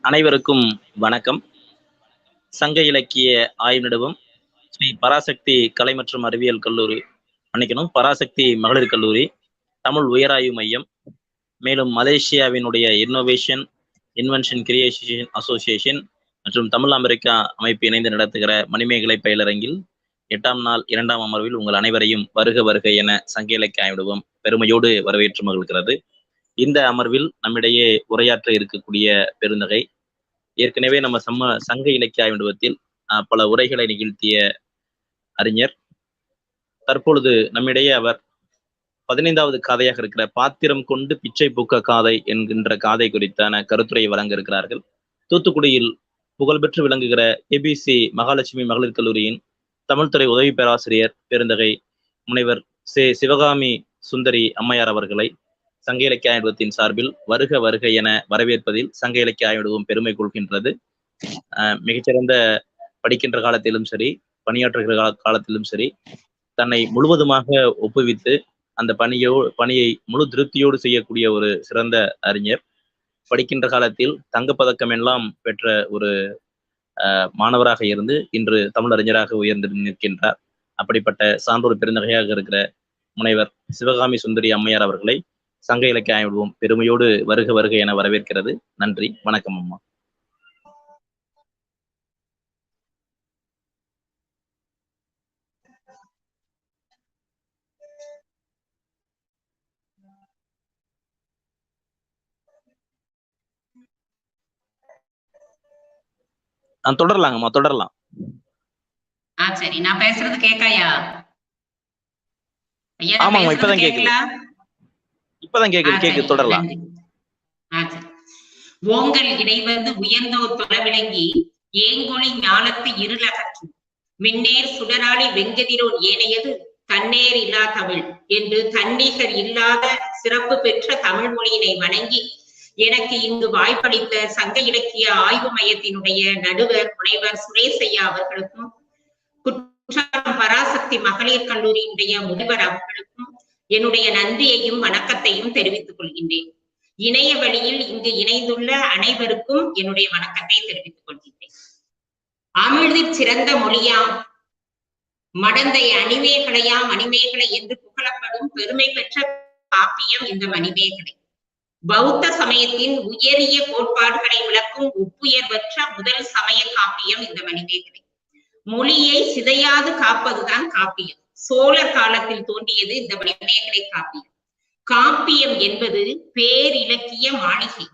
அனைவருக்கும் வணக்கம். சங்க இலக்கிய ஆய்வு நிறுவனம் ஸ்ரீ பராசக்தி கலை மற்றும் அறிவியல் கல்லூரி, பராசக்தி மகளிர் கல்லூரி, தமிழ் உயராய்வு மையம், மேலும் மலேசியாவினுடைய இன்னோவேஷன் இன்வென்ஷன் கிரியேஷன் அசோசியேஷன் மற்றும் தமிழ் அமெரிக்கா அமைப்பு இணைந்து நடத்துகிற மணிமேகலை பயிலரங்கில் 8ஆம் நாள் 2ஆம் அமர்வில் உங்கள் அனைவரையும் வருக வருக என சங்க இலக்கிய ஆய்வு நிறுவனம் பெருமையோடு வரவேற்று மகிழ்கிறது. இந்த அமர்வில் நம்மிடையே உரையாற்ற இருக்கக்கூடிய பெருந்தகை, ஏற்கனவே நம்ம சங்க இலக்கிய ஆய்வு நிறுவனத்தில் பல உரைகளை நிகழ்த்திய அறிஞர், தற்பொழுது நம்மிடையே அவர் 15வது காதையாக இருக்கிற பாத்திரம் கொண்டு பிச்சை பூக்க காதை என்கின்ற காதை குறித்தான கருத்துரை வழங்க இருக்கிறார்கள். தூத்துக்குடியில் புகழ்பெற்று விளங்குகிற ஏபிசி மகாலட்சுமி மகளிர் கல்லூரியின் தமிழ்துறை உதவி பேராசிரியர் பெருந்தகை முனைவர் சிவகாமி சுந்தரி அம்மையார் அவர்களை சங்க இலக்கிய ஆய்வு நிறுவனத்தின் சார்பில் வருக வருக என வரவேற்பதில் சங்க இலக்கிய ஆய்வு நிறுவனம் பெருமை கொள்கின்றது. மிகச்சிறந்த படிக்கின்ற காலத்திலும் சரி, பணியாற்றுகிற காலத்திலும் சரி, தன்னை முழுவதுமாக ஒப்புவித்து அந்த பணியை முழு திருப்தியோடு செய்யக்கூடிய ஒரு சிறந்த அறிஞர். படிக்கின்ற காலத்தில் தங்கப்பதக்கம் எல்லாம் பெற்ற ஒரு மாணவராக இருந்து இன்று தமிழறிஞராக உயர்ந்து நிற்கின்றார். அப்படிப்பட்ட சான்றோர் பெருந்தகையாக இருக்கிற முனைவர் சிவகாமி சுந்தரி அம்மையார் அவர்களை சங்க இலக்கிய ஆய்வு நிறுவனம் பெருமையோடு வருக வருக என வரவேற்கிறது. நன்றி, வணக்கம் அம்மா. தொடரலாங்கம்மா, தொடரலாம். சரி, நான் பேசுறது கேட்காயா? ஆமாங்க, இப்பதான் கேக்குது. கேக்குது, தொடரலாம். ஓங்கல் இடைவந்து உயர்ந்தோர் தொலைவிளங்கி ஏங்கொழி ஞானத்து இருளகற்றும் மின்னேர் சுடராளி வெங்கதிரோன் ஏனையது தன்னேர் இல்லா தமிழ் என்று தன்னிகர் இல்லாத சிறப்பு பெற்ற தமிழ் மொழியினை வணங்கி எனக்கு இங்கு வாய்ப்பளித்த சங்க இலக்கிய ஆய்வு மையத்தினுடைய நடுவர் முனைவர் சுரேசையா அவர்களுக்கும், குற்றாலம் பராசக்தி மகளிர் கல்லூரியினுடைய முனைவர் அவர்களுக்கும் என்னுடைய நன்றியையும் வணக்கத்தையும் தெரிவித்துக் கொள்கின்றேன். இணைய வழியில் இங்கு இணைந்துள்ள அனைவருக்கும் என்னுடைய வணக்கத்தை தெரிவித்துக் கொள்கின்றேன். அமிழ்திற் சிறந்த மொழியாம் மடந்தை அணிமேகலையாம் மணிமேகலை என்று புகழப்படும் பெருமை பெற்ற காப்பியம் இந்த மணிமேகலை. பௌத்த சமயத்தின் உயரிய கோட்பாடுகளை விளக்கும் ஒப்புயர்வற்ற முதல் சமய காப்பியம் இந்த மணிமேகலை. மொழியை சிதையாது காப்பதுதான் காப்பியம். சோழர் காலத்தில் தோன்றியது இந்த மணிமேகலை காப்பியம். காப்பியம் என்பது பேரிலக்கிய மாளிகை.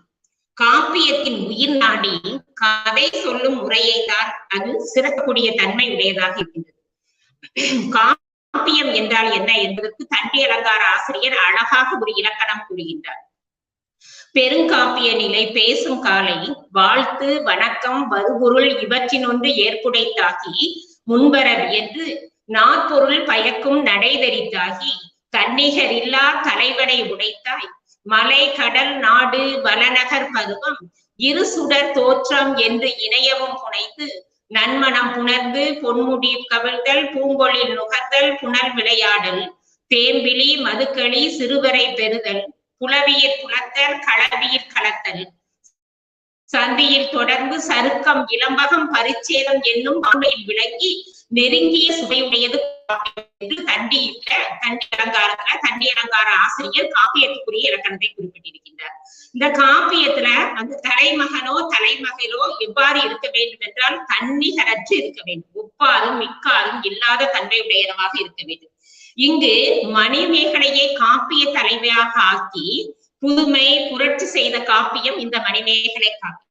காப்பியத்தின் உயிர் நாடி கதை சொல்லும் முறையை தான் அது சிறக்கக்கூடிய தன்மை உடையதாக இருக்கின்றது. காப்பியம் என்றால் என்ன என்பதற்கு தண்டி அலங்கார ஆசிரியர் அழகாக ஒரு இலக்கணம் கூறுகின்றார். பெருங்காப்பிய நிலை பேசும் காலை வாழ்த்து வணக்கம் வருபொருள் இவற்றினொன்று ஏற்புடைத்தாகி முன்பரவி என்று நாற்பொருள் பயக்கும் நடைதரித்தாகி தன்னிகர் இல்லா தலைவனை உடைத்தாய் மலை கடல் நாடு வளநகர் பருவம் இரு சுடர் தோற்றம் என்று இணையவும் புனைந்து நன்மணம் புணர்ந்து பொன்முடி கவிழ்தல் பூங்கொழில் நுகர்தல் புனல் விளையாடல் தேம்பிலி மதுக்களி சிறுவரை பெறுதல் புலவியற் புலத்தல் களவியற் கலத்தல் சந்தியில் தொடர்ந்து சருக்கம் இளம்பகம் பரிச்சேதம் என்னும் ஆண்மையில் விளங்கி நெருங்கிய சுவையுடையது என்று தண்டி அலங்கார ஆசிரியர் காப்பியத்துக்குரிய இலக்கணத்தை குறிப்பிட்டிருக்கின்றார். இந்த காப்பியத்துல அந்த தலைமகனோ தலைமகளோ எவ்வாறு இருக்க வேண்டும் என்றால் தன்னிகரற்று இருக்க வேண்டும். ஒப்பாரும் மிக்காரும் இல்லாத தன்மையுடையதாக இருக்க வேண்டும். இங்கு மணிமேகலையை காப்பிய தலைமையாக ஆக்கி புதுமை புரட்சி செய்த காப்பியம் இந்த மணிமேகலை காப்பியம்.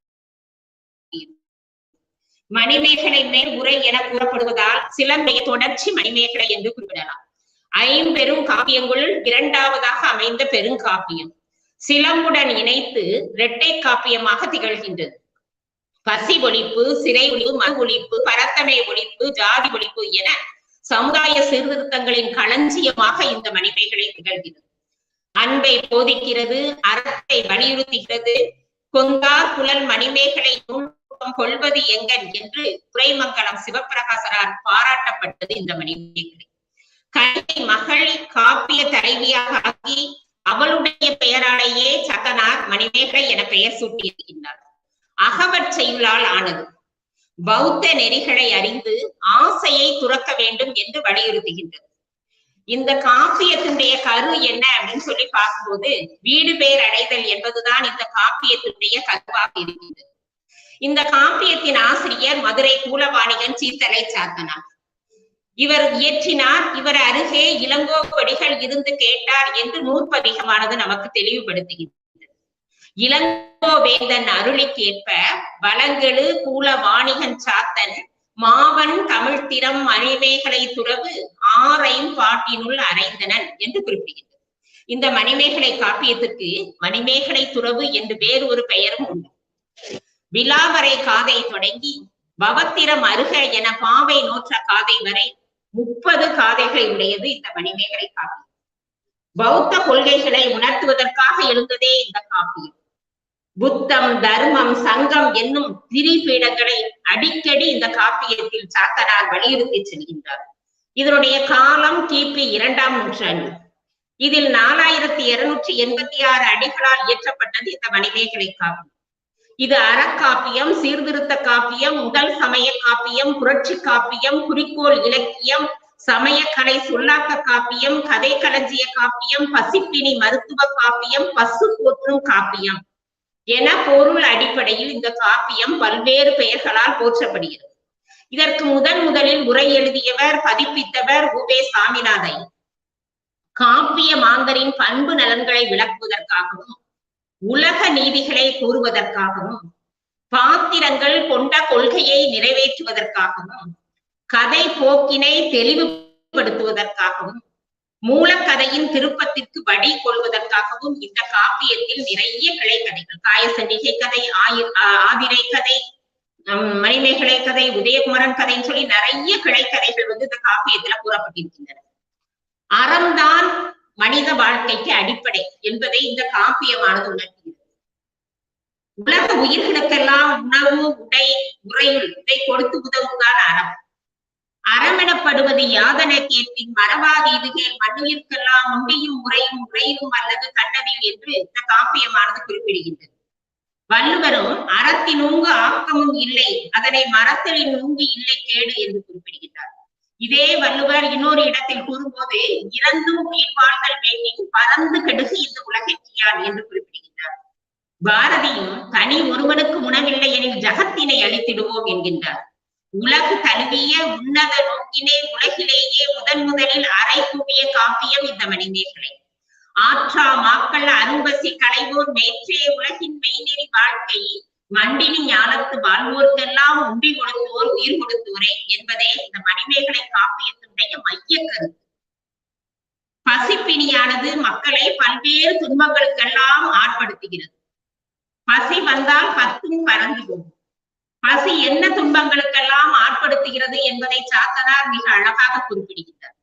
மணிமேகலை மேல் உரை என கூறப்படுவதால் சிலம்பைய தொடர்ச்சி மணிமேகலை என்று குறிப்பிடலாம். ஐம்பெரும் காப்பியங்களுள் இரண்டாவதாக அமைந்த பெருங்காப்பியம் சிலம்புடன் இணைத்து இரட்டை காப்பியமாக திகழ்கின்றது. பசி ஒழிப்பு, சிறை ஒழிப்பு, மது ஒழிப்பு, பரத்தமை ஒழிப்பு, ஜாதி ஒழிப்பு என சமுதாய சீர்திருத்தங்களின் களஞ்சியமாக இந்த மணிமேகலை திகழ்கிறது. அன்பை போதிக்கிறது, அறத்தை வலியுறுத்துகிறது. கொந்தார் புலல் மணிமேகலை கொள்வது எங்கன் என்று துரைமங்கலம் சிவபிரகாசரால் பாராட்டப்பட்டது இந்த மணிமேகலை. கலை மகள் காப்பிய தலைவியாக ஆக்கி அவளுடைய பெயராலேயே சக்கனார் மணிமேகலை என பெயர் சூட்டியிருக்கின்றார். அகவற் செய்யுளால் ஆனது. பௌத்த நெறிகளை அறிந்து ஆசையை துறக்க வேண்டும் என்று வலியுறுத்துகின்றது. இந்த காப்பியத்தினுடைய கரு என்ன அப்படின்னு சொல்லி பார்க்கும்போது வீடு பேர் அடைதல் என்பதுதான் இந்த காப்பியத்தினுடைய கருவாக இருக்கின்றது. இந்த காப்பியத்தின் ஆசிரியர் மதுரை கூலவாணிகன் சீத்தலை சாத்தனார். இவர் இயற்றினார். இவர் அருகே இளங்கோவடிகள் இருந்து கேட்டார் என்று நூற்பதிகமானது நமக்கு தெளிவுபடுத்துகின்றது. இளங்கோவேந்தன் அருளிக்கேற்ப வளங்கெழு கூலவாணிகன் சாத்தன் மாவன் தமிழ் திறம் மணிமேகலை துறவு ஆரையும் பாட்டினுள் அறைந்தனன் என்று குறிப்பிடுகின்றது. இந்த மணிமேகலை காப்பியத்திற்கு மணிமேகலை துறவு என்று வேறு ஒரு பெயரும் உண்டு. விலாவரை காதை தொடங்கி பவத்திரம் அருக என பாவை நோற்ற காதை வரை 30 காதைகளை உடையது இந்த மணிமேகலை காப்பியம். பௌத்த கொள்கைகளை உணர்த்துவதற்காக எழுந்ததே இந்த காப்பியம். புத்தம், தர்மம், சங்கம் என்னும் திரிபீடங்களை அடிக்கடி இந்த காப்பியத்தில் சாத்தனார் வலியுறுத்தி செல்கின்றார். இதனுடைய காலம் கிபி 2ஆம் நூற்றாண்டு. இதில் 4286 அடிகளால் இயற்றப்பட்டது இந்த மணிமேகலை காப்பியம். இது அறக்காப்பியம், சீர்திருத்த காப்பியம், முதல் சமய காப்பியம், புரட்சி காப்பியம், குறிக்கோள் இலக்கியம், சமயக்கலை சொல்லாக்க காப்பியம், கதை களஞ்சிய காப்பியம், பசிப்பினி மருத்துவ காப்பியம், பசு போற்றும் காப்பியம் என பொருள் அடிப்படையில் இந்த காப்பியம் பல்வேறு பெயர்களால் போற்றப்படுகிறது. இதற்கு முதலில் உரை எழுதியவர், பதிப்பித்தவர் உவே சாமிநாதன். காப்பிய மாந்தரின் பண்பு நலன்களை விளக்குவதற்காகவும் உலக நீதிகளை கூறுவதற்காகவும் பாத்திரங்கள் கொண்ட கொள்கையை நிறைவேற்றுவதற்காகவும் கதை போக்கினை தெளிவுபடுத்துவதற்காகவும் மூலக்கதையின் திருப்பத்திற்கு வழி கொள்வதற்காகவும் இந்த காப்பியத்தில் நிறைய கிளைக்கதைகள், காயசண்டிகை கதை, ஆதிரை கதை, மணிமேகலை கதை, உதயகுமரன் கதைன்னு சொல்லி நிறைய கிளைக்கதைகள் இந்த காப்பியத்துல கூறப்பட்டிருக்கின்றன. அறம்தான் மனித வாழ்க்கைக்கு அடிப்படை என்பதை இந்த காப்பியமானது உணர்த்துகிறது. உலக உயிர்களுக்கெல்லாம் உணவு, உடை, உறையுள் இதை கொடுத்து உதவுதான் அறம். அறம் எனப்படுவது யாதன கேட்பின் மரபாதீதுகேள் மண்ணுயிர்க்கெல்லாம் உண்டியும் உறையும் உறையும் அல்லது கண்டவில் என்று இந்த காப்பியமானது குறிப்பிடுகின்றது. வள்ளுவரும் அறத்தினூங்கு ஆக்கமும் இல்லை, அதனை மரத்தலின் நூங்கு இல்லை கேடு என்று குறிப்பிடுகின்றார். இதே வள்ளுவர் இன்னொரு இடத்தில் கூறும்போது இறந்தும் உயிர் வாழ்தல் வேண்டின் பறந்து கெடுகு இந்த உலகிற்கியான் என்று குறிப்பிடுகின்றார். பாரதியும் தனி ஒருவனுக்கு உணவில்லை எனில் ஜகத்தினை அழித்திடுவோம் என்கின்றார். உலகு தழுவிய உன்னத நோக்கினை உலகிலேயே முதலில் அரை குவிய காப்பியம் இந்த மணிமேகலை. ஆற்றா மாக்கள் அரும்பசி களைவோர் மேற்றே உலகின் மெய்நெறி வாழ்க்கை மண்டினி ஞானத்து வாழ்வோர்க்கெல்லாம் உண்டி கொடுத்தோர் உயிர் கொடுத்தோரே என்பதே இந்த மணிமேகலை காப்பியத்தினுடைய மைய கருத்து. பசிப்பிணியானது மக்களை பல்வேறு துன்பங்களுக்கெல்லாம் ஆட்படுத்துகிறது. பசி வந்தால் 10ம் பறந்து போகும். பசி என்ன துன்பங்களுக்கெல்லாம் ஆட்படுத்துகிறது என்பதை சாத்தனார் மிக அழகாக குறிப்பிடுகின்றார்.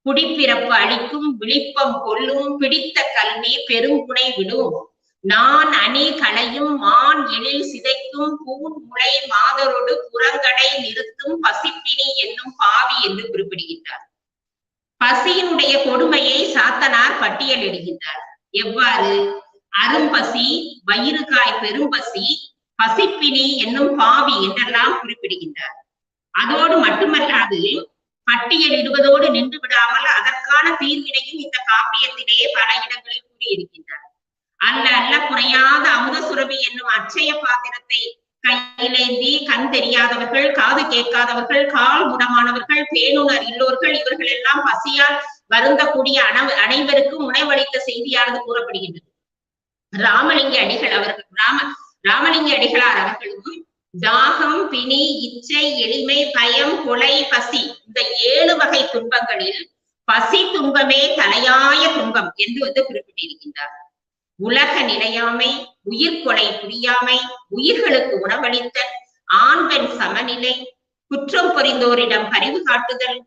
குடிப்பிறப்பு அளிக்கும், விழிப்பம் கொள்ளும், பிடித்த கல்வி பெருங்குணை விடும், நான் அணி களையும், மான் எழில் சிதைக்கும், பூன் முளை மாதரோடு புறங்கடை நிறுத்தும் பசிப்பினி என்னும் பாவி என்று குறிப்பிடுகின்றார். பசியினுடைய கொடுமையை சாத்தனார் பட்டியலிடுகின்றார். எவ்வாறு? அரும்பசி, வயிறுகாய் பெரும்பசி, பசிப்பினி என்னும் பாவி என்றெல்லாம் குறிப்பிடுகின்றார். அதோடு மட்டுமல்லாது பட்டியலிடுவதோடு நின்று விடாமல் அதற்கான தீர்வினையும் இந்த காப்பியத்திலேயே பல இடங்களில் கூறியிருக்கின்றார். அல்ல குறையாத அமுத சுரபி என்னும் அட்சய பாத்திரத்தை கையிலேந்தி கண் தெரியாதவர்கள், காது கேட்காதவர்கள், கால் குணமானவர்கள், பேணுணர் இல்லோர்கள் இவர்கள் எல்லாம் பசியால் வருந்தக்கூடிய அனைவருக்கும் உணவளித்த செய்தியானது கூறப்படுகின்றது. ராமலிங்க அடிகளார் அவர்களும் தாகம், பிணி, இச்சை, எளிமை, பயம், கொலை, பசி இந்த 7 வகை துன்பங்களில் பசி துன்பமே தலையாய துன்பம் என்று குறிப்பிட்டிருக்கின்றார். உலக நிலையாமை, உயிர்கொலை புரியாமை, உயிர்களுக்கு உணவளித்தல், ஆண் பெண் சமநிலை, குற்றம் புரிந்தோரிடம் பரிவு காட்டுதல்,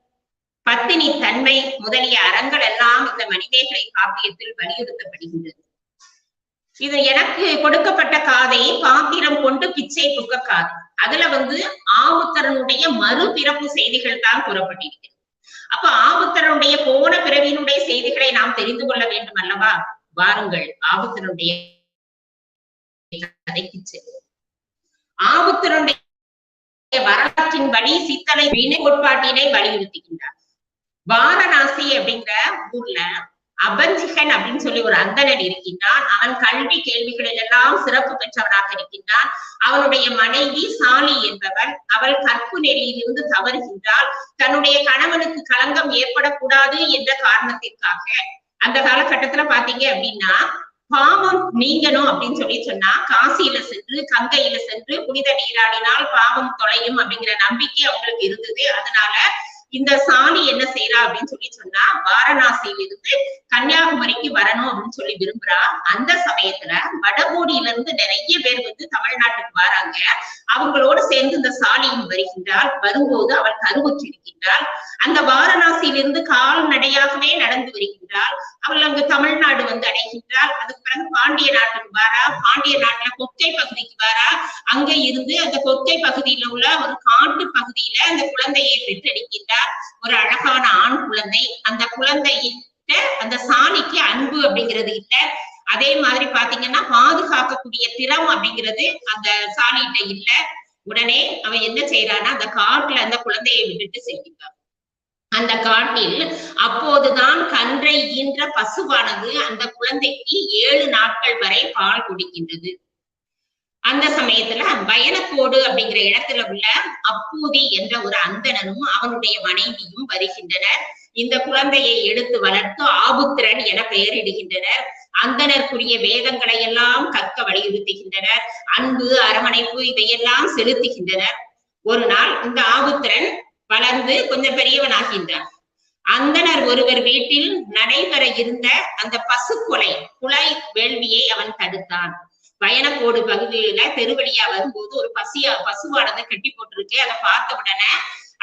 பத்தினி தன்மை முதலிய அறங்கள் எல்லாம் இந்த மணிமேகலை காப்பியத்தில் வலியுறுத்தப்படுகின்றது. இது எனக்கு கொடுக்கப்பட்ட காதை பாத்திரம் கொண்டு பிச்சை புக்க காதை. அதுல ஆவுத்தரனுடைய மறுபிறப்பு செய்திகள் தான் கூறப்பட்டிருக்கிறது. அப்ப ஆவுத்தரனுடைய போன பிறவியினுடைய செய்திகளை நாம் தெரிந்து கொள்ள வேண்டும் அல்லவா? வாருங்கள் ஆவுத்தரனுடைய கதைக்கு செல்வோம். ஆபுத்திரனுடைய வரலாற்றின்படி சித்தலை வினை கோட்பாட்டினை வலியுறுத்துகின்றார். வாரணாசி அப்படிங்கிற ஊர்ல அபஞ்சிகன் அப்படின்னு சொல்லி ஒரு அந்தணன் இருக்கின்றான். அவன் கல்வி கேள்விகளில் எல்லாம் சிறப்பு பெற்றவனாக இருக்கின்றான். அவனுடைய மனைவி சாலி என்பவள், அவள் கற்பு நெறியிலிருந்து தவறுகின்றாள். தன்னுடைய கணவனுக்கு களங்கம் ஏற்படக்கூடாது என்ற காரணத்திற்காக அந்த காலகட்டத்துல பாத்தீங்க அப்படின்னா பாவம் நீங்கணும் அப்படின்னு சொன்னா காசியில சென்று கங்கையில சென்று புனித நீராடினால் பாவம் தொலையும் அப்படிங்கிற நம்பிக்கை அவங்களுக்கு இருந்தது. அதனால இந்த சாலி என்ன செய்யறா அப்படின்னு சொன்னா வாரணாசியிலிருந்து கன்னியாகுமரிக்கு வரணும் அப்படின்னு சொல்லி விரும்புறா. அந்த சமயத்துல வடகோடியில இருந்து நிறைய பேர் தமிழ்நாட்டுக்கு வராங்க. அவங்களோடு சேர்ந்து இந்த சாலியும் வருகின்றாள். வரும்போது அவள் கருவுற்று இருக்கின்றாள். அந்த வாரணாசியிலிருந்து கால்நடையாகவே நடந்து வருகின்றாள். அவள் அங்கு தமிழ்நாடு அடைகின்றாள். அதுக்கு பிறகு பாண்டிய நாட்டுக்கு வாரா. பாண்டிய நாட்டுல கொற்கை பகுதிக்கு வாரா. அங்க இருந்து அந்த கொற்கை பகுதியில உள்ள ஒரு காட்டு பகுதியில அந்த குழந்தையை பெற்றெடுக்கின்றார். ஒரு அழகான ஆண் குழந்தை. அந்த குழந்தைகிட்ட அந்த சாலிக்கு அன்பு அப்படிங்கிறது இல்ல. அதே மாதிரி பாத்தீங்கன்னா பாதுகாக்கக்கூடிய திறம் அப்படிங்கிறது அந்த சாலிகிட்ட இல்ல. உடனே அவன் என்ன செய்யறான்னா அந்த காட்டுல அந்த குழந்தையை விட்டுட்டு செல்கின்றான். அந்த காட்டில் அப்போதுதான் கன்றை ஈன்ற பசுவானது அந்த குழந்தைக்கு 7 நாட்கள் வரை பால் குடிக்கின்றது. அந்த சமயத்துல பயணக்கோடு அப்படிங்கிற இடத்துல உள்ள அப்பூதி என்ற ஒரு அந்தணனும் அவனுடைய மனைவியும் வருகின்றனர். இந்த குழந்தையை எடுத்து வளர்த்து ஆபுத்திரன் என பெயரிடுகின்றனர். அந்தனருக்குரிய வேதங்களை எல்லாம் கற்க வலியுறுத்துகின்றனர். அன்பு அரவணைப்பு இவையெல்லாம் செலுத்துகின்றனர். ஒரு நாள் இந்த ஆபுத்திரன் வளர்ந்து கொஞ்சம் பெரியவனாகின்றான். அந்தனர் ஒருவர் வீட்டில் நடைபெற இருந்த அந்த பசுக்கொலை குலை வேள்வியை அவன் தடுத்தான். பயணக்கோடு பகுதியில தெருவழியா வரும்போது ஒரு பசுவானதை கட்டி போட்டிருக்கு. அதை பார்த்த உடனே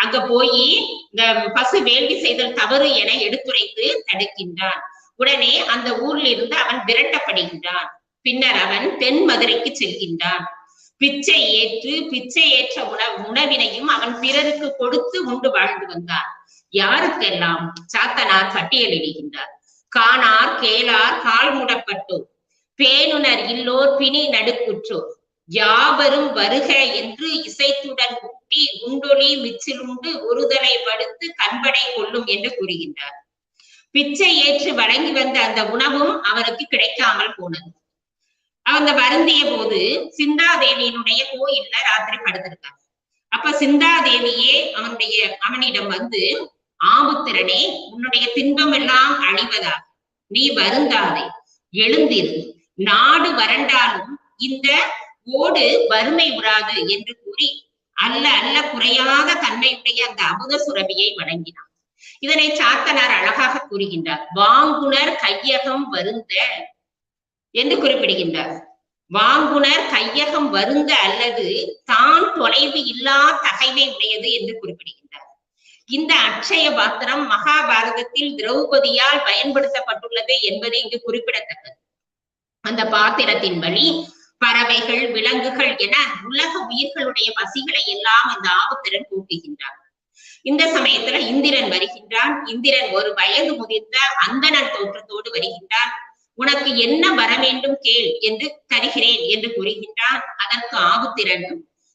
அங்க போய் இந்த பசு வேள்வி செய்தல் தவறு என எடுத்துரைத்து தடுக்கின்றான். உடனே அந்த ஊர்ல இருந்து அவன் விரட்டப்படுகின்றான். பின்னர் அவன் தென் மதுரைக்கு செல்கின்றான். பிச்சை ஏற்ற உணவினையும் அவன் பிறருக்கு கொடுத்து உண்டு வாழ்ந்து வந்தான். யாருக்கெல்லாம் சாத்தனார் பட்டியலிடுகின்றார். காணார் கேளார் கால் மூடப்பட்டோர், பேணுனர் இல்லோர் பிணி நடுக்குற்றோர், யாவரும் வருக என்று இசைத்துடன் ஊட்டி உண்டொளி மிச்சிலுண்டு ஒருதலை படுத்து கண்படை கொள்ளும் என்று கூறுகின்றார். பிச்சை ஏற்று வழங்கி வந்த அந்த உணவும் அவனுக்கு கிடைக்காமல் போனது. அவங்க வருந்திய போது சிந்தாதேவியினுடைய கோயில்ல ராத்திரி படுத்திருக்காங்க. அப்ப சிந்தாதேவியே அவனிடம் ஆபுத்திரனே, உன்னுடைய தின்பம் எல்லாம் அழிவதா, நீ வருந்தாதே, எழுந்திரு, நாடு வறண்டாலும் இந்த ஓடு வறுமை உறாது என்று கூறி அல்ல குறையாத தன்மையுடைய அந்த அமுத சுரபியை வழங்கினார். இதனை சாத்தனார் அழகாக கூறுகின்றார். வாங்குனர் கையகம் வருந்த என்று குறிப்பிடுகின்றார். வாங்குனர் கையகம் வருந்த அல்லது தான் தொலைவு இல்லா தகைவை உடையது என்று குறிப்பிடுகின்றார். இந்த அட்சய பாத்திரம் மகாபாரதத்தில் திரௌபதியால் பயன்படுத்தப்பட்டுள்ளது என்பது இங்கு குறிப்பிடத்தக்கது. அந்த பாத்திரத்தின் வழி பறவைகள் விலங்குகள் என உலக உயிர்களுடைய பசிகளை எல்லாம் இந்த ஆபுத்திரன் கூட்டுகின்றார். இந்த சமயத்துல இந்திரன் வருகின்றான். இந்திரன் ஒரு வயது முதிர்ந்த அந்தணன் தோற்றத்தோடு வருகின்றான். உனக்கு என்ன வர வேண்டும் கேள் என்று தருகிறேன் என்று கூறுகின்றான். அதற்கு ஆபுத்திரன்,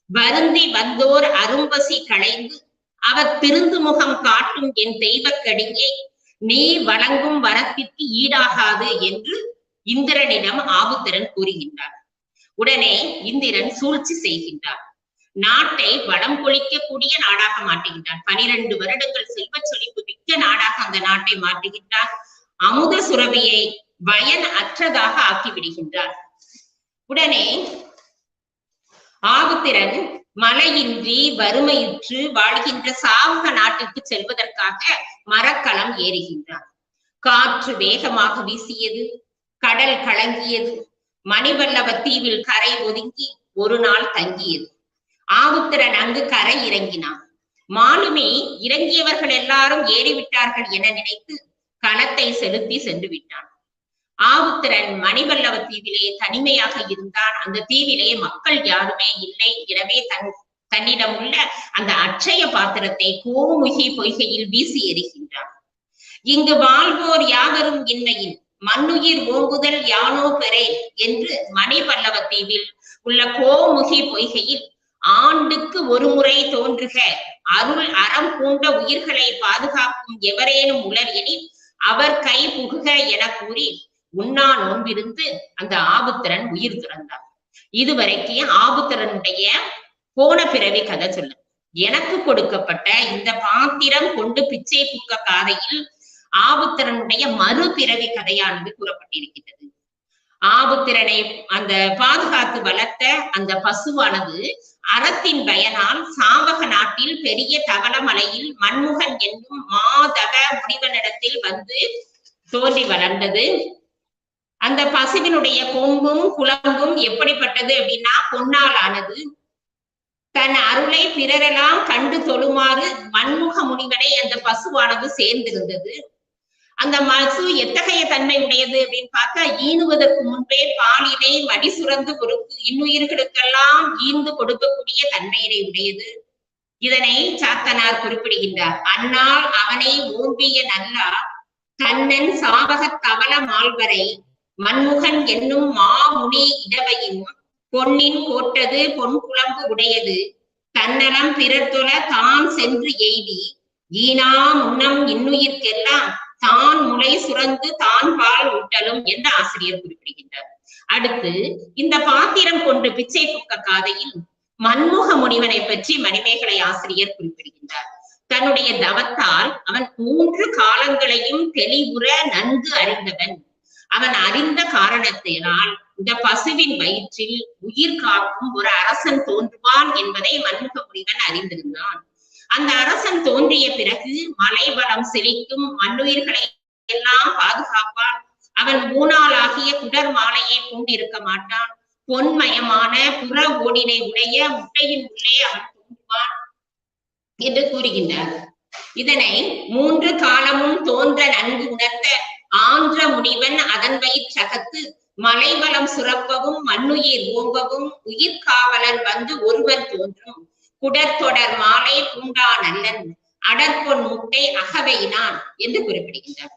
வருந்தி வந்தோர் அரும்பசி களைந்து அவர் திருந்து முகம் காட்டும் என் தெய்வக்கடியை நீ வழங்கும் வரத்திற்கு ஈடாகாது என்று இந்திரனிடம் ஆபுத்திரன் கூறுகின்றார். உடனே இந்திரன் சூழ்ச்சி செய்கின்றார். நாட்டை வளம் கொளிக்கக்கூடிய நாடாக மாற்றுகின்றார். 12 வருடங்கள் செல்வ செழிப்பு மிக்க நாடாக அந்த நாட்டை மாற்றுகின்றார். அமுத சுரபியை பயன் அற்றதாக ஆக்கிவிடுகின்றார். உடனே ஆபுத்திரன் மழையின்றி வறுமையுற்று வாழ்கின்ற சாவக நாட்டிற்கு செல்வதற்காக மரக்கலம் ஏறுகின்றார். காற்று வேகமாக வீசியது. கடல் கலங்கியது. மணிவல்லவ தீவில் கரை ஒதுங்கி ஒரு நாள் தங்கியது. ஆபுத்திரன் அங்கு கரை இறங்கினான். மாலுமி இறங்கியவர்கள் எல்லாரும் ஏறிவிட்டார்கள் என நினைத்து கலத்தை செலுத்தி சென்று விட்டான். ஆபுத்திரன் மணிவல்லவ தீவிலே தனிமையாக இருந்தான். அந்த தீவிலே மக்கள் யாருமே இல்லை. எனவே தன்னிடம் உள்ள அந்த அட்சய பாத்திரத்தை கோமுகி பொய்கையில் வீசி எறிகின்றான். இங்கு வாழ்வோர் யாவரும் இன்மையின் மண்ணுயிர் ஓங்குதல் யானோ பெறேன் என்று மணிவல்லவ தீவில் உள்ள கோமுகி பொய்கையில் ஆண்டுக்கு ஒரு முறை தோன்றுக அருள் அறம் பூண்ட உயிர்களை பாதுகாக்கும் எவரேனும் உளர் எனில் அவர் கை புகுக என கூறி உண்ணா நோன்பிருந்து அந்த ஆபுத்திரன் உயிர் துறந்தார். இதுவரைக்கும் ஆபுத்திரனுடைய போன பிறவி கதை சொல்ல. எனக்கு கொடுக்கப்பட்ட இந்த பாத்திரம் கொண்டு பிச்சை புக்க காதையில் ஆபுத்திரனுடைய மறுபிறவி கதையானது கூறப்பட்டிருக்கிறது. ஆபுத்திரனை அந்த பாதுகாத்து வளர்த்த அந்த பசுவானது அறத்தின் பயனால் சாவக நாட்டில் பெரிய தவளமலையில் மண்முகன் என்னும் மாதவ முனிவனிடத்தில் வந்து தோன்றி வளர்ந்தது. அந்த பசுவினுடைய கொம்பும் குளம்பும் எப்படிப்பட்டது அப்படின்னா பொன்னால் ஆனது. தன் அருளை பிறரெல்லாம் கண்டு தொழுமாறு மண்முக முனிவனை அந்த பசுவானது சேர்ந்திருந்தது. அந்த பசு எத்தகைய தன்மை உடையது அப்படின்னு பார்த்தா ஈனுவதற்கு முன்பே பாலினை மடி சுரந்து இன்னுயிர்களுக்கெல்லாம் ஈந்து கொடுக்கக்கூடிய தன்மையினை உடையது. இதனை சாத்தனார் குறிப்பிடுகின்றார். அன்னால் அவனை ஓம்பிய நல்லா கண்ணன் சாவக தவள மால்வரை மண்முகன் என்னும் மாமுனி இடவையும் பொன்னின் கோட்டது பொன் குழம்பு உடையது தன்னலம் பிறர் தொழ தான் சென்று எய்தி ஈனா முன்னம் இன்னுயிர்க்கெல்லாம் தான் முளை சுரந்து தான் பால் ஊட்டலும் என்று ஆசிரியர் குறிப்பிடுகின்றார். அடுத்து இந்த பாத்திரம் கொண்டு பிச்சை புக்க காதையில் மண்முக முனிவனை பற்றி மணிமேகலை ஆசிரியர் குறிப்பிடுகின்றார். தன்னுடைய தவத்தால் அவன் 3 காலங்களையும் தெளிவுற நன்கு அறிந்தவன். அவன் அறிந்த காரணத்தினால் இந்த பசுவின் வயிற்றில் உயிர் காக்கும் ஒரு அரசன் தோன்றுவான் என்பதை மண்முக முனிவன் அறிந்திருந்தான். அந்த அரசன் தோன்றிய பிறகு மலைவளம் செழிக்கும் மண்ணுயிர்களை எல்லாம் பாதுகாப்பான். அவன் ஊனாலாகிய குடர் மாலையை கொண்டிருக்க மாட்டான். பொன்மயமான புற ஓடினை உடைய முட்டையின் உள்ளே அவன் தோன்றுவான் என்று கூறுகின்றார். இதனை 3 காலமும் தோன்ற நன்கு உணர்த்த ஆன்ற முனிவன் அதன் வயிற்றகத்து மலைவளம் சுரப்பவும் மண்ணுயிர் ஓம்பவும் உயிர் காவலன் வந்து ஒருவர் தோன்றும் குடற்தொடர் மாலை பூண்டா நல்லன் அடற்பொன் முட்டை அகவையினான் என்று குறிப்பிடுகின்றார்.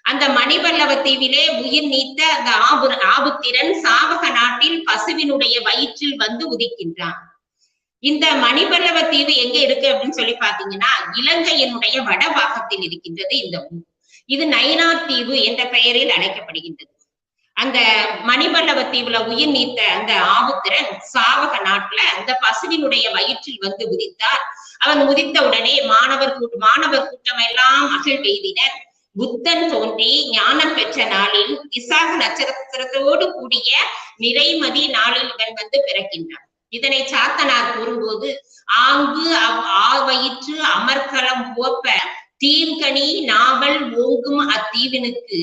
அந்த மணிவல்லவ தீவிலே உயிர் நீத்த அந்த ஆபுத்திரன் சாவக நாட்டில் பசுவினுடைய வயிற்றில் வந்து உதிக்கின்றான். இந்த மணிவல்லவ தீவு எங்க இருக்கு அப்படின்னு சொல்லி பாத்தீங்கன்னா இலங்கையினுடைய வடபாகத்தில் இருக்கின்றது இந்த ஊர். இது நயினார் தீவு என்ற பெயரில் அழைக்கப்படுகின்றது. அந்த மணிவல்லவ தீவுல உயிர் நீத்த அந்த ஆபுத்திரன் சாவக நாட்டுல அந்த பசுவினுடைய வயிற்றில் வந்து உதித்தார். அவன் உதித்த உடனே மாணவர் கூட்டம் எல்லாம் மகிழ் பெய்தினர். புத்தன் தோன்றி ஞானம் பெற்ற நாளில் விசாக நட்சத்திரத்தோடு கூடிய நிறைமதி நாளில் இவன் வந்து பிறக்கின்றான். இதனை சாத்தனார் கூறும்போது ஆங்கு ஆவயிற்று அமர்கலம் போப்ப தீர்கனி நாவல் ஓங்கும் அத்தீவினுக்கு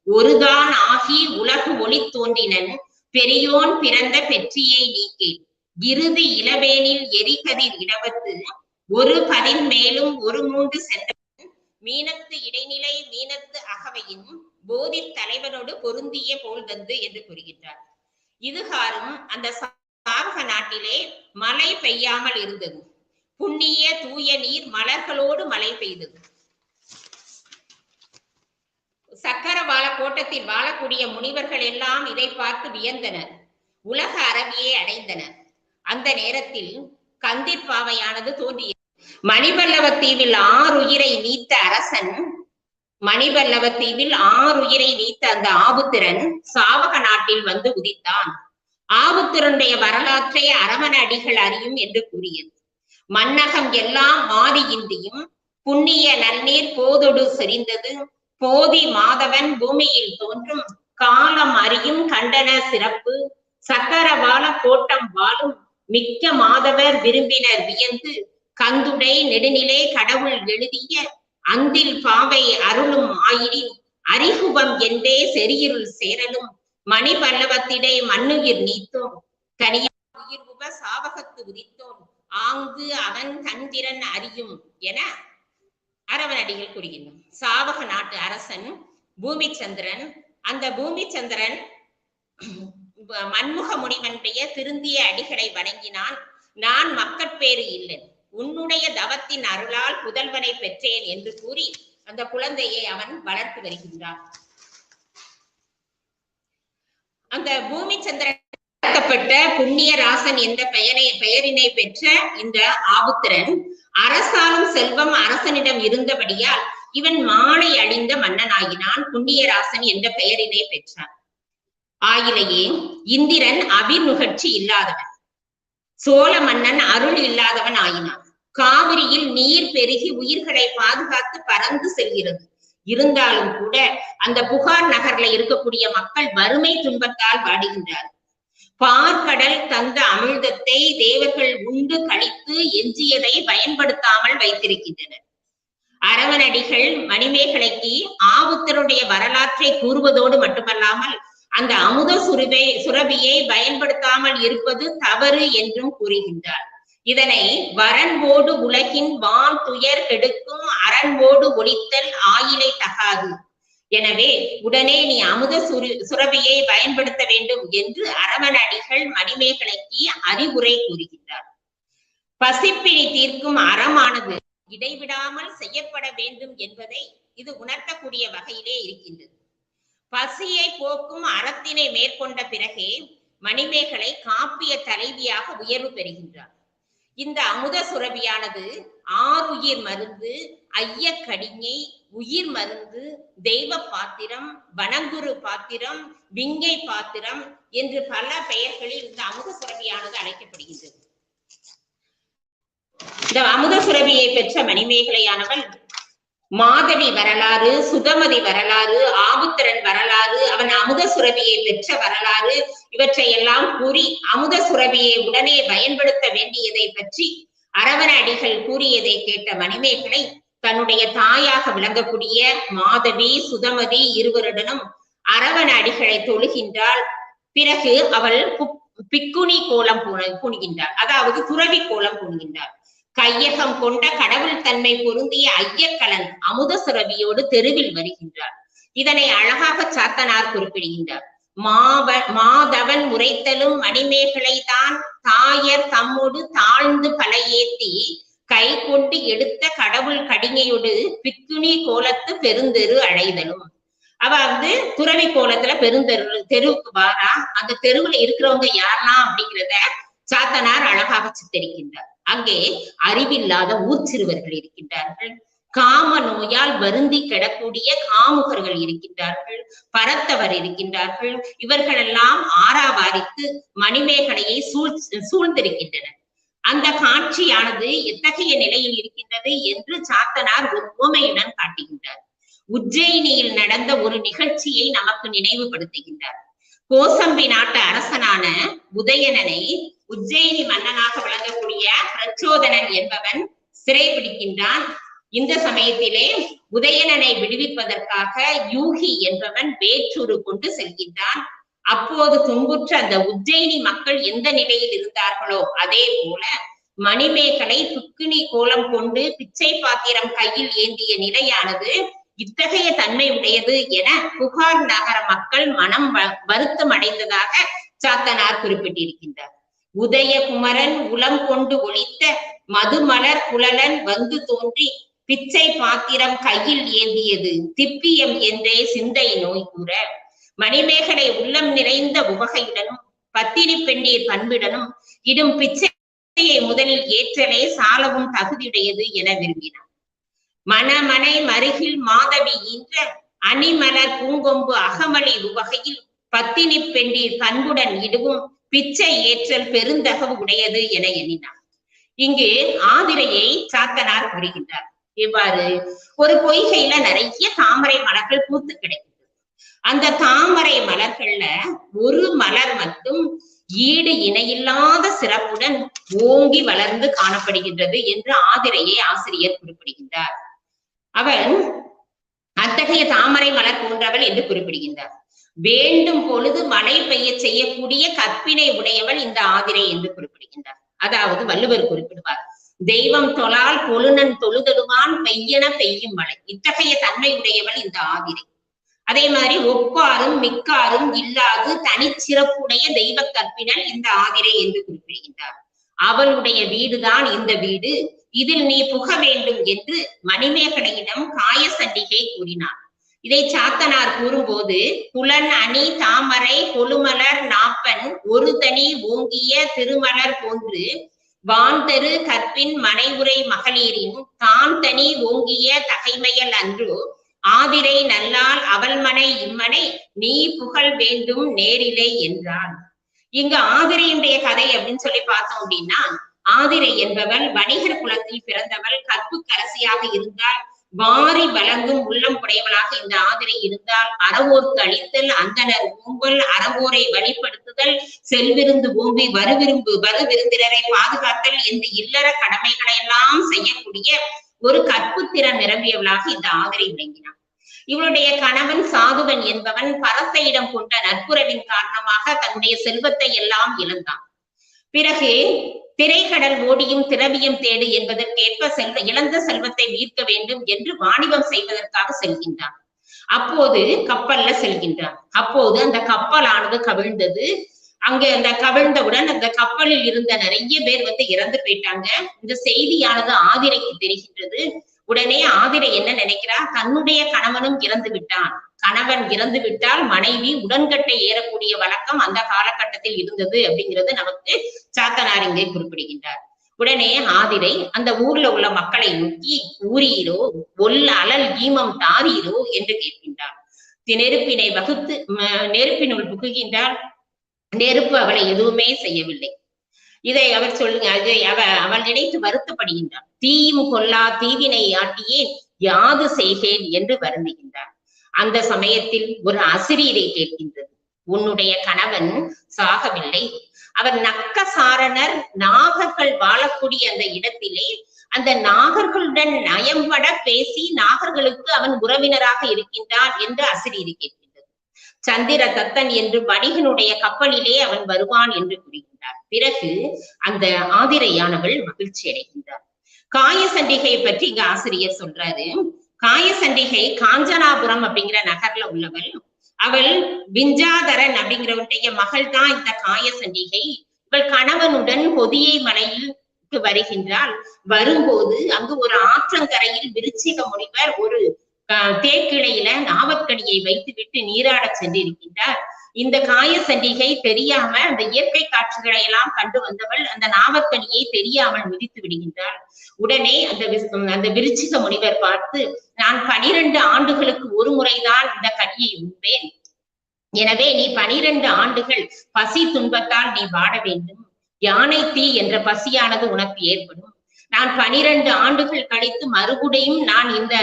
ஒருதான் ஆகி உலகு ஒளி தோன்றினன் பெரியோன் பிறந்த பெற்றியை நீக்கேன் இறுதி இளவேனில் எரிகதிர் இடவத்து ஒரு பதின் மேலும் ஒரு 3 சென்ற மீனத்து இடைநிலை மீனத்து அகவையின் போதி தலைவனோடு பொருந்திய போல் தந்து என்று கூறுகின்றார். இதுகாரும் அந்த சாவக நாட்டிலே மழை பெய்யாமல் இருந்தது. புண்ணிய தூய நீர் மலர்களோடு மழை பெய்தது. சக்கரவாள கோட்டத்தில் வாழக்கூடிய முனிவர்கள் எல்லாம் இதை பார்த்து வியந்தனர். உலக அரவியை அடைந்தனர். அந்த நேரத்தில் கந்திர்பாவையானது தோன்றியது. மணிவல்லவ தீவில் 6 உயிரை நீத்த அரசன் மணிவல்லவ தீவில் 6 உயிரை நீத்த அந்த ஆபுத்திரன் சாவக நாட்டில் வந்து உதித்தான். ஆபுத்திரனுடைய வரலாற்றை அரவண அடிகள் அறியும் என்று கூறியது. மன்னகம் எல்லாம் மாறி இந்தியும் புண்ணிய நன்னீர் போதொடு செறிந்தது போதி மாதவன் பூமியில் தோன்றும் காலம் அறியும் கண்டன சிறப்பு சக்கரவாள கோட்டம் வாழும் மிக்க மாதவர் விரும்பினர் வியந்து கந்துடை நெடுநிலை கடவுள் எழுதிய அந்தில் பாவை அருளும் ஆயிரின் அறிகுபம் என்றே செறியிருள் சேரலும் மணிபல்லவத்திடை மண்ணுயிர் நீத்தோம் தனியா உயிர் உப சாவகத்து உதித்தோன் ஆங்கு அவன் தந்திரன் அறியும் என அரவணடிகள் கூறுகின்றனர். சாவக நாட்டு அரசன் பூமிச்சந்திரன். அந்த பூமிச்சந்திரன் மண்முக முனிவனுடைய திருந்திய அடிகளை வணங்கினான். நான் மக்கட்பேறு இல்லை, உன்னுடைய தவத்தின் அருளால் புதல்வனை பெற்றேன் என்று கூறி அந்த குழந்தையை அவன் வளர்த்து வருகின்றான். அந்த பூமிச்சந்திரன் வளர்க்கப்பட்ட புண்ணியராசன் என்ற பெயரினை பெற்ற இந்த ஆபுத்திரன் அரசாலும் செல்வம் அரசனிடம் இருந்தபடியால் இவன் மாலை அழிந்த மன்னனாகினான். புண்ணியராசன் என்ற பெயரினை பெற்றான். ஆயிலேயே இந்திரன் அபிர் நுகர்ச்சி இல்லாதவன், சோழ மன்னன் அருள் இல்லாதவன் ஆயினான். காவிரியில் நீர் பெருகி உயிர்களை பாதுகாத்து பறந்து செல்கிறது. இருந்தாலும் கூட அந்த புகார் நகர்ல இருக்கக்கூடிய மக்கள் வறுமை துன்பத்தால் வாடுகின்றார்கள். பார்க்கடல் தந்த அமிழ்தத்தை தேவர்கள் உண்டு கழித்து எஞ்சியதை பயன்படுத்தாமல் வைத்திருக்கின்றனர். அரவணடிகள் மணிமேகலைக்கு ஆபுத்தருடைய வரலாற்றை கூறுவதோடு மட்டுமல்லாமல் அந்த அமுத சுரபியை பயன்படுத்தாமல் இருப்பது தவறு என்றும் கூறுகின்றார். இதனை வரன்போடு உலகின் வான் துயர் கெடுக்கும் அரண்போடு ஒழித்தல் ஆயிலை தகாது. எனவே உடனே நீ அமுத சுரபியை பயன்படுத்த வேண்டும் என்று அரவணடிகள் மணிமேகலைக்கு அறிவுரை கூறுகின்றார். பசிப்பிணி தீர்க்கும் அறமானது இடைவிடாமல் செய்யப்பட வேண்டும் என்பதை இது உணர்த்தக்கூடிய வகையிலே இருக்கின்றது. பசியை போக்கும் அறத்தினை மேற்கொண்ட பிறகே மணிமேகலை காப்பிய தலைவியாக உயர்வு பெறுகின்றார். இந்த அமுத சுரபியானது ஆறுயிர் மருந்து, ஐயக்கடிஞை, உயிர் மருந்து, தெய்வ பாத்திரம், வனங்குரு பாத்திரம், விங்கை பாத்திரம் என்று பல பெயர்களில் இந்த அமுத சுரபியானது அழைக்கப்படுகின்றது. இந்த அமுத சுரபியை பெற்ற மணிமேகலையானவள் மாதவி வரலாறு, சுதமதி வரலாறு, ஆபுத்திரன் வரலாறு, அவன் அமுத சுரபியை பெற்ற வரலாறு இவற்றை எல்லாம் கூறி அமுத சுரபியை உடனே பயன்படுத்த வேண்டியதை பற்றி அரவண அடிகள் கூறியதை கேட்ட மணிமேகலை தன்னுடைய தாயாக விளங்கக்கூடிய மாதவி, சுதமதி இருவருடனும் அரவண அடிகளை தொழுகின்றாள். பிறகு அவள் பிக்குனி கோலம் பூணுகின்றாள், அதாவது துறவி கோலம் பூணுகின்றாள். கையகம் கொண்ட கடவுள் தன்மை பொருந்திய ஐயக்கலன் அமுத சுரபியோடு தெருவில் வருகின்றார். இதனை அழகாக சாத்தனார் குறிப்பிடுகின்றார். மாதவன் உரைத்தலும் மணிமேகலை தான் தாயர் தம்மோடு தாழ்ந்து பலையேத்தி கை கொண்டு எடுத்த கடவுள் கடிஞையோடு பிக்குனி கோலத்து பெருந்தெரு அழைதலும். அவ துறவி கோலத்துல தெருவுக்கு வாரா. அந்த தெருவுல இருக்கிறவங்க யாரெல்லாம் அப்படிங்கிறத சாத்தனார் அழகாக சித்தரிக்கின்றார். அங்கே அறிவில்லாத ஊர் சிறுவர்கள் இருக்கின்றார்கள், காம நோயால் வருந்தி கிடக்கூடிய காமுகர்கள் இருக்கின்றார்கள், பரத்தவர் இருக்கின்றார்கள். இவர்களெல்லாம் ஆறாவாரித்து மணிமேகலையை சூழ்ந்திருக்கின்றனர். அந்த காட்சியானது எத்தகைய நிலையில் இருக்கின்றது என்று சாத்தனார் ஒரு உவமையுடன் காட்டுகின்றார். உஜ்ஜயினியில் நடந்த ஒரு நிகழ்ச்சியை நமக்கு நினைவுபடுத்துகின்றார். கோசம்பி நாட்டு அரசனான உதயணனை உஜ்ஜயினி மன்னனாக விளங்கக்கூடிய பிரச்சோதனன் என்பவன் சிறைபிடிக்கின்றான். இந்த சமயத்திலே உதயணனை விடுவிப்பதற்காக யூகி என்பவன் வேற்றூரு கொண்டு செல்கின்றான். அப்போது துன்புற்ற அந்த உஜ்ஜயினி மக்கள் எந்த நிலையில் இருந்தார்களோ அதே போல மணிமேகலை பிக்குனி கோலம் கொண்டு பிச்சை பாத்திரம் கையில் ஏந்திய நிலையானது இத்தகைய தன்மை உடையது என புகார் நகர மக்கள் மனம் வருத்தம் அடைந்ததாக சாத்தனார் குறிப்பிட்டிருக்கின்றார். உதயகுமரன் உளம் கொண்டு ஒளித்த மதுமலர் குழலன் வந்து தோன்றி பிச்சை பாத்திரம் கையில் ஏந்தியது திப்பியம் என்றே சிந்தை நோய் கூற மணிமேகலை உள்ளம் நிறைந்த உவகையுடனும் பத்தினி பெண்டீர் பண்புடனும் இடும் பிச்சையை முதலில் ஏற்றலே சாலவும் தகுதியுடையது என விரும்பினார். மணமனை மருகில் மாதவி ஈன்ற அணிமலர் பூங்கொம்பு அகமளி உவகையில் பத்தினி பெண்டீர் பண்புடன் இடுவும் பிச்சை ஏற்றல் பெருந்தகவு உடையது என எண்ணினார். இங்கு ஆதிரையை சாத்தனார் கூறுகின்றார். இவ்வாறு ஒரு பொய்கையில நிறைய தாமரை மலர்கள் பூத்து கிடைக்கின்றது. அந்த தாமரை மலர்கள்ல ஒரு மலர் மட்டும் ஈடு இணையில்லாத சிறப்புடன் ஓங்கி வளர்ந்து காணப்படுகின்றது என்று ஆதிரையை ஆசிரியர் குறிப்பிடுகின்றார். அவன் அத்தகைய தாமரை மலர் போன்றவள் என்று குறிப்பிடுகின்றார். வேண்டும் பொழுது மழை பெய்ய செய்யக்கூடிய கற்பினை உடையவள் இந்த ஆதிரை என்று குறிப்பிடுகின்றார். அதாவது வள்ளுவர் குறிப்பிடுவார், தெய்வம் தொழால் பொழுனன் தொழுதலுவான் பெய்யன பெய்யும் மழை. இத்தகைய தன்மை உடையவள் இந்த ஆதிரை. அதே மாதிரி ஒப்பாரும் மிக்காரும் இல்லாது தனிச்சிறப்புடைய தெய்வ கற்பினல் இந்த ஆதிரை என்று குறிப்பிடுகின்றார். அவளுடைய வீடுதான் இந்த வீடு, இதில் நீ புக வேண்டும் என்று மணிமேகலையிடம் காயசண்டிகை கூறினார். இதை சாத்தனார் கூறும்போது, புலன் அணி தாமரை கொழுமலர் நாப்பன் ஒரு தனி ஓங்கிய திருமலர் போன்று வான்தரு கற்பின் மனைவுரை மகளிரின் தான் தனி ஓங்கிய தகைமையல் அன்று ஆதிரை நல்லால் அவள்மனை இம்மனை நீ புகழ் வேண்டும் நேரிலை என்றான். இங்க ஆதிரையுடைய கதை அப்படின்னு சொல்லி பார்த்தோம் அப்படின்னா, ஆதிரை என்பவள் வணிகர் குலத்தில் பிறந்தவள், கற்புக்கரசியாக இருந்தால், வாரி வழங்கும் உள்ளம் உடையவளாக இந்த ஆதிரை இருந்தால், அறவோர்க்கு அளித்தல், அந்தனர் ஓம்பல், அறவோரை வழிபடுத்துதல், செல்விருந்து ஓம்பி வரு விருந்தினரை பாதுகாத்தல் என்ற இல்லற கடமைகளை எல்லாம் செய்யக்கூடிய ஒரு கற்புத்திறன் நிரம்பியவளாக இந்த ஆதிரை விளங்கினார். இவளுடைய கணவன் சாதுவன் என்பவன் பரத்தையிடம் கொண்ட நட்புறவின் காரணமாக தன்னுடைய செல்வத்தை எல்லாம் இழந்தான். பிறகு திரைக்கடல் ஓடியும் திரவியம் தேடு என்பதற்கேற்ப இழந்த செல்வத்தை மீட்க வேண்டும் என்று வாணிபம் செய்வதற்காக செல்கின்றான். அப்போது கப்பல்ல செல்கின்றான். அப்போது அந்த கப்பலானது கவிழ்ந்தது. அங்க அந்த கவிழ்ந்தவுடன் அந்த கப்பலில் இருந்த நிறைய பேர் இறந்து போயிட்டாங்க. இந்த செய்தியானது ஆதிரைக்கு தெரிகின்றது. உடனே ஆதிரை என்ன நினைக்கிறா, தன்னுடைய கணவனும் இறந்து விட்டான். கணவன் இறந்து விட்டால் மனைவி உடன்கட்டை ஏறக்கூடிய வழக்கம் அந்த காலகட்டத்தில் இருந்தது அப்படிங்கிறது நமக்கு சாத்தனார் இங்கே குறிப்பிடுகின்றார். உடனே ஆதிரை அந்த ஊர்ல உள்ள மக்களை நோக்கி, ஊரீரோ அலல் ஈமம் தாரீரோ என்று கேட்கின்றார். நெருப்பினை வகுத்து நெருப்பினுள் புகுகின்றார். நெருப்பு அவளை எதுவுமே செய்யவில்லை. இதை அவர் சொல்லுங்க, அவள் நினைத்து வருத்தப்படுகின்றார். தீயும் கொல்லா தீவினை ஆட்டியே யாது செய்கேன் என்று வருந்துகின்றார். அந்த சமயத்தில் ஒரு அசிரீரை கேட்கின்றது, உன்னுடைய கணவன் சாகவில்லை, அவர் நக்க சாரணர் நாகர்கள் வாழக்கூடிய அந்த இடத்திலே அந்த நாகர்களுடன் நயம்பட பேசி நாகர்களுக்கு அவன் உறவினராக இருக்கின்றான் என்று அசிரீரை கேட்கின்றது. சந்திர தத்தன் என்று வணிகனுடைய கப்பலிலே அவன் வருவான் என்று கூறுகின்றார். பிறகு அந்த ஆதிரையானவள் மகிழ்ச்சி அடைகின்றார். காயசண்டிகை பற்றி இங்க ஆசிரியர் சொல்றாரு. காயசண்டிகை காஞ்சனாபுரம் அப்படிங்கிற நகர்ல உள்ளவள். அவள் விஞ்சாதரன் அப்படிங்கிறவனுடைய மகள் தான் இந்த காயசண்டிகை. இவள் கணவனுடன் பொதியை மலையில் வருகின்றாள். வரும்போது அங்கு ஒரு ஆற்றங்கரையில் விருச்சிக முனிவர் ஒரு தேக்கிளையில நாவற்கனியை வைத்துவிட்டு நீராட சென்றிருக்கின்றார். இந்த காயசண்டிகை தெரியாம அந்த இயற்கை காட்சிகளை எல்லாம் கண்டு வந்தவள் அந்த நாவற்கனியை தெரியாமல் மிதித்து விடுகின்றாள். உடனே அந்த விருச்சிக முனிவர் பார்த்து, நான் 12 ஆண்டுகளுக்கு ஒரு முறைதான் இந்த கனியை உண்பேன், எனவே நீ 12 ஆண்டுகள் பசி துன்பத்தால் நீ வாட வேண்டும். யானை தீ என்ற பசியானது உனக்கு ஏற்படும். நான் 12 ஆண்டுகள் கழித்து மறுபடியும் நான் இந்த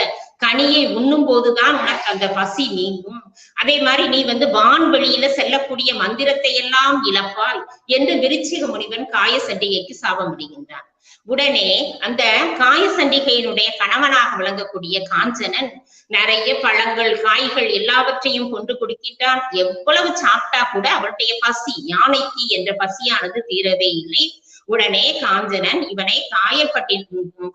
கனியை உண்ணும் போதுதான் உனக்கு அந்த பசி நீங்கும். அதே மாதிரி நீ வான்வெளியில செல்லக்கூடிய மந்திரத்தை எல்லாம் இழப்பாய் என்று விருச்சிக முனிவன் காயசண்டிகைக்கு சாபம் விடுகின்றான். உடனே அந்த காயசண்டிகையினுடைய கணவனாக விளங்கக்கூடிய காஞ்சனன் நிறைய பழங்கள் காய்கள் எல்லாவற்றையும் கொண்டு கொடுக்கின்றான். எவ்வளவு சாப்பிட்டா கூட அவளுடைய பசி, யானைக்கு என்ற பசியானது தீரவே இல்லை. உடனே காஞ்சனன் இவனை